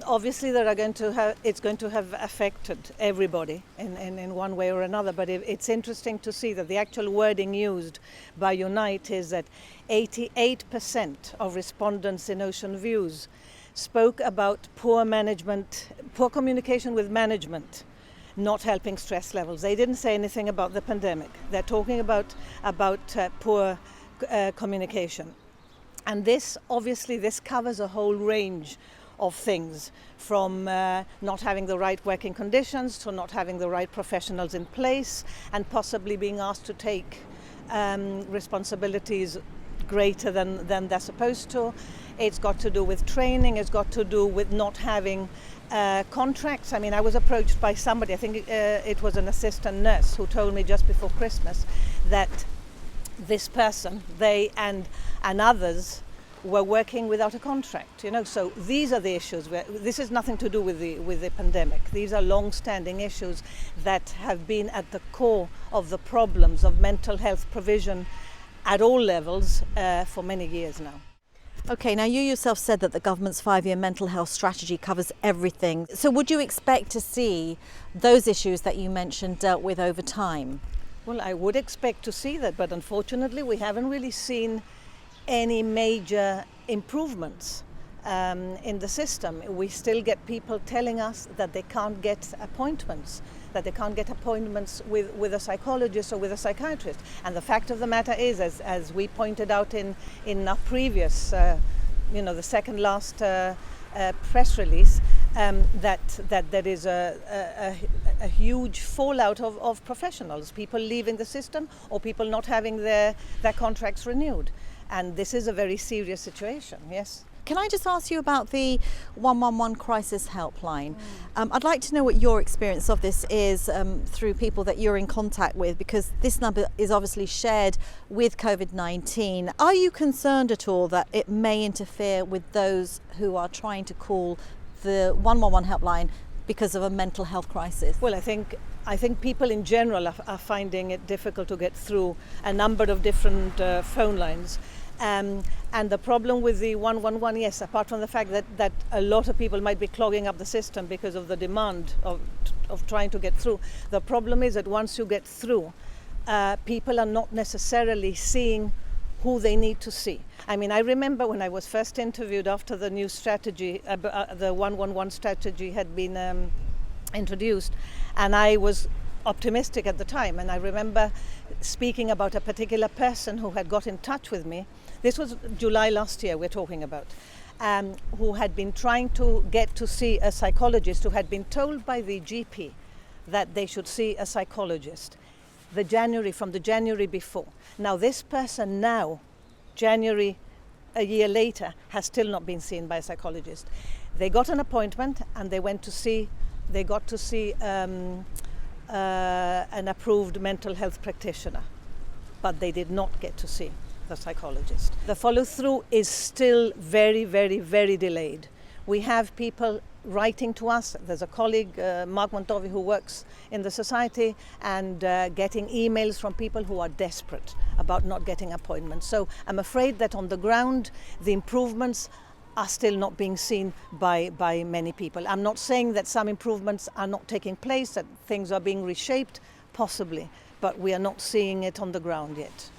Obviously, it's going to have affected everybody in one way or another, but it's interesting to see that the actual wording used by Unite is that 88% of respondents in Ocean Views spoke about poor management, poor communication with management, not helping stress levels. They didn't say anything about the pandemic. They're talking about poor communication. And this covers a whole range of things, from not having the right working conditions to not having the right professionals in place and possibly being asked to take responsibilities greater than they're supposed to. It's got to do with training, it's got to do with not having contracts. I mean, I was approached by somebody, I think it was an assistant nurse, who told me just before Christmas that this person, they and others, were working without a contract, So these are the issues. This has nothing to do with the pandemic. These are long-standing issues that have been at the core of the problems of mental health provision at all levels for many years now. Okay, now you yourself said that the government's 5-year mental health strategy covers everything. So would you expect to see those issues that you mentioned dealt with over time? Well, I would expect to see that, but unfortunately we haven't really seen any major improvements in the system. We still get people telling us that they can't get appointments, with a psychologist or with a psychiatrist. And the fact of the matter is, as we pointed out in our previous, the second last press release, that there is a huge fallout of professionals, people leaving the system or people not having their contracts renewed. And this is a very serious situation, yes. Can I just ask you about the 111 crisis helpline? I'd like to know what your experience of this is through people that you're in contact with, because this number is obviously shared with COVID-19. Are you concerned at all that it may interfere with those who are trying to call the 111 helpline because of a mental health crisis? Well, I think people in general are finding it difficult to get through a number of different phone lines. And the problem with the 111, yes, apart from the fact that a lot of people might be clogging up the system because of the demand of trying to get through, the problem is that once you get through, people are not necessarily seeing who they need to see. I mean, I remember when I was first interviewed after the new strategy, the 111 strategy had been introduced, and I was optimistic at the time, and I remember speaking about a particular person who had got in touch with me. This was July last year we're talking about, who had been trying to get to see a psychologist, who had been told by the GP that they should see a psychologist from the January before. Now this person now, January a year later, has still not been seen by a psychologist. They got an appointment and they got to see an approved mental health practitioner, but they did not get to see the psychologist. The follow-through is still very, very, very delayed. We have people writing to us. There's a colleague, Mark Montovi, who works in the society, and getting emails from people who are desperate about not getting appointments. So I'm afraid that on the ground, the improvements are still not being seen by many people. I'm not saying that some improvements are not taking place, that things are being reshaped, possibly, but we are not seeing it on the ground yet.